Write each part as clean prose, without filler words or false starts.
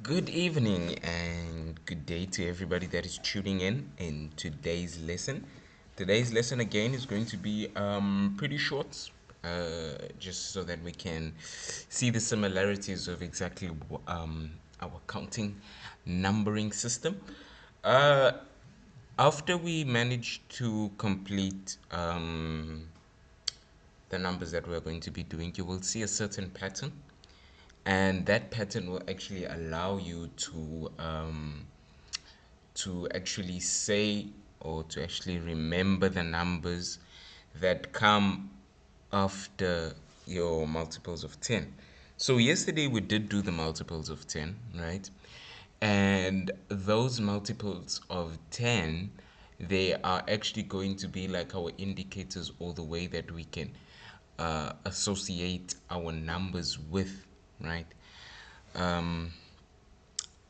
Good evening and good day to everybody that is tuning in today's lesson. Today's lesson again is going to be pretty short, just so that we can see the similarities of exactly our counting numbering system. Uh, After we manage to complete the numbers that we're going to be doing, you will see a certain pattern, and that pattern will actually allow you to actually say or to actually remember the numbers that come after your multiples of 10. So yesterday we did do the multiples of 10, right? And those multiples of 10, they are actually going to be like our indicators, or the way that we can associate our numbers with, right? Um,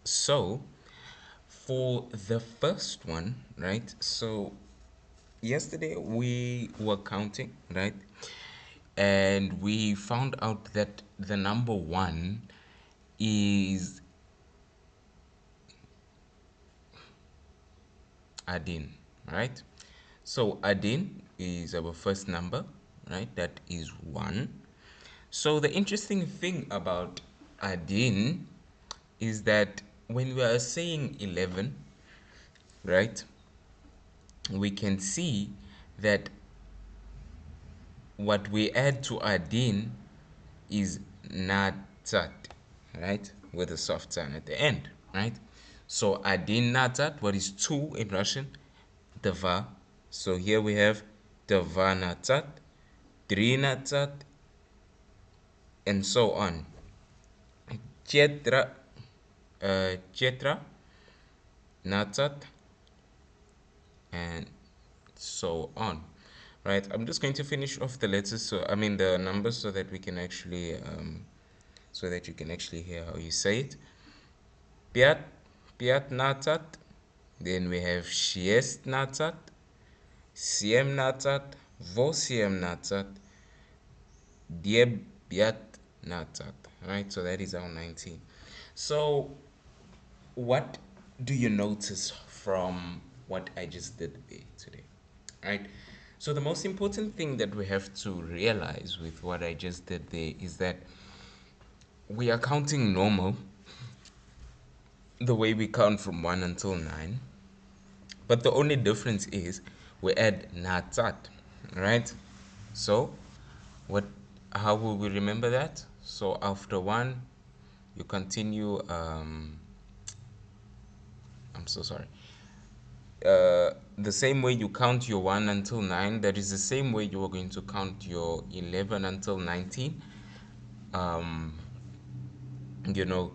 so for the first one, right? So yesterday we were counting, right? And we found out that the number one is Adin, right? So Adin is our first number, right? That is one. So the interesting thing about Adin is that when we are saying 11, right, we can see that what we add to Adin is Natat, right, with a soft sound at the end, right? So Adin Natat, what is two in Russian? Dva. So here we have Dva Natat, Tri Natat, and so on. Chetra, Chetra Natat, and so on, right? I'm just going to finish off the letters, so I mean the numbers, so that we can actually so that you can actually hear how you say it. Piat, Piat Natat, then we have Shiest Natat, Siem Natat, Vosiem Natat, Diebiat Natat, right? So that is our 19. So what do you notice from what I just did there today, right? So the most important thing that we have to realize with what I just did there is that we are counting normal, the way we count from 1 until 9, but the only difference is we add natat, right? So what, how will we remember that? So after 1 you continue, I'm so sorry, the same way you count your 1 until 9, that is the same way you are going to count your 11 until 19. um you know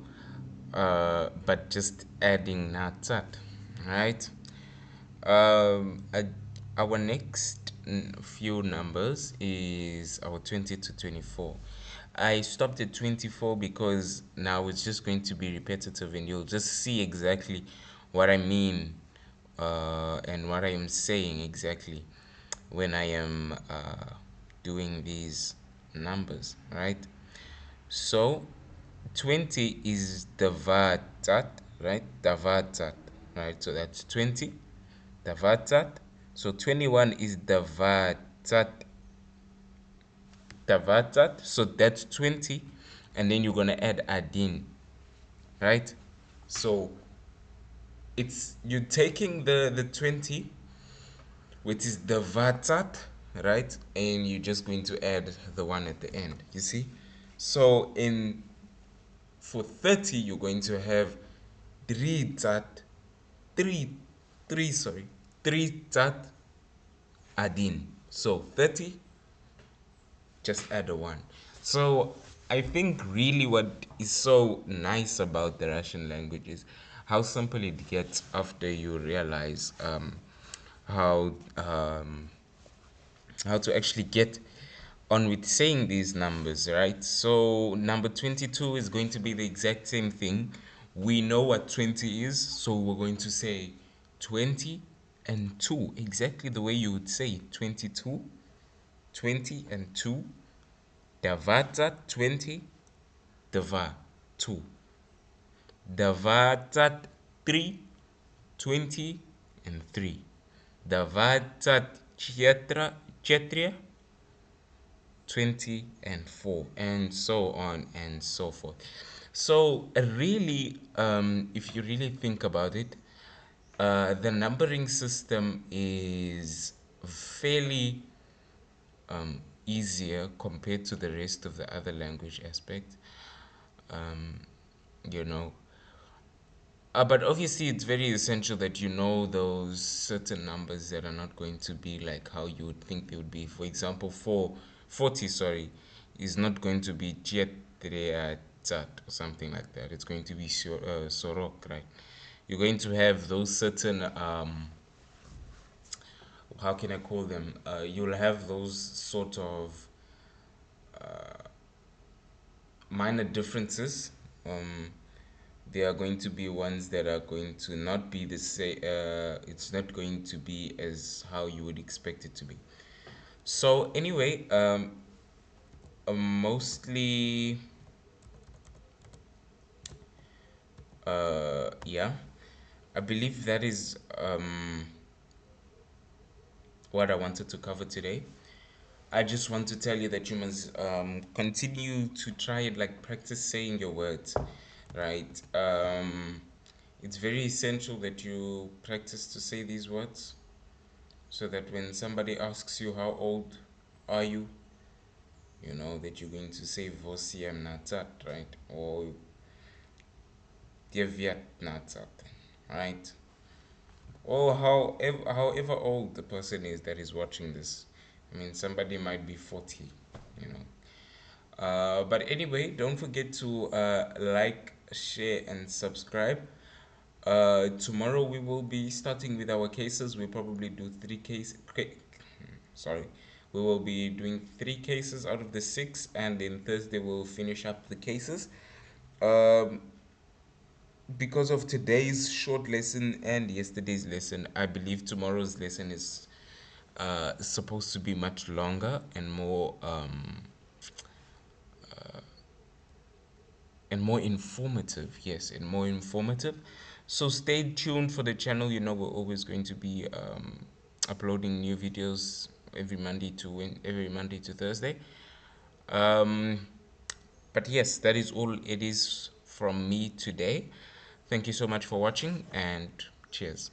but just adding natat, right? um uh, our next few numbers is our 20 to 24. I stopped at 24 because now it's just going to be repetitive, and you'll just see exactly what I mean, and what I am saying exactly when I am doing these numbers, right? So 20 is Davatat, right? Davatat, right? So that's 20, Davatat. So 21 is Davatat. So that's 20. And then you're going to add Adin, right? So it's you're taking the 20, which is Davatat, right? And you're just going to add the one at the end, you see? So in for 30, you're going to have 3 tat, 3, 3, sorry, 3 tat adin. So 30, just add a 1. So I think really what is so nice about the Russian language is how simple it gets after you realize how um, how to actually get on with saying these numbers, right? So number 22 is going to be the exact same thing. We know what 20 is, so we're going to say 20 and 2, exactly the way you would say it. 22, 20 and 2. Davata 20, Dava 2. Davatat 3, 20, and 3. Davatat Kshetriya 20 and 4, and so on and so forth. So really, if you really think about it, the numbering system is fairly easier compared to the rest of the other language aspect. um, you know but obviously it's very essential that you know those certain numbers that are not going to be like how you would think they would be. For example, 40, sorry, is not going to be Tietreatat or something like that. It's going to be Sorok, right? You're going to have those certain how can I call them? You'll have those sort of minor differences. There are going to be ones that are going to not be the same. It's not going to be as how you would expect it to be. So anyway, mostly, yeah, I believe that is what I wanted to cover today. I just want to tell you that you must continue to try and like practice saying your words, right? It's very essential that you practice to say these words so that when somebody asks you how old are you, you know that you're going to say Vosiam Natat, right? Or Deviat Natat, right? Or however old the person is that is watching this. I mean, somebody might be 40, you know. But anyway, don't forget to like, share, and subscribe. Tomorrow we will be starting with our cases. We'll probably do sorry. We will be doing 3 cases out of the 6, and then Thursday we'll finish up the cases. Um, because of today's short lesson and yesterday's lesson, I believe tomorrow's lesson is supposed to be much longer and more informative. Yes, and more informative. So stay tuned for the channel. You know, we're always going to be uploading new videos every Monday to Thursday. Um, but yes, that is all it is from me today. Thank you so much for watching, and cheers.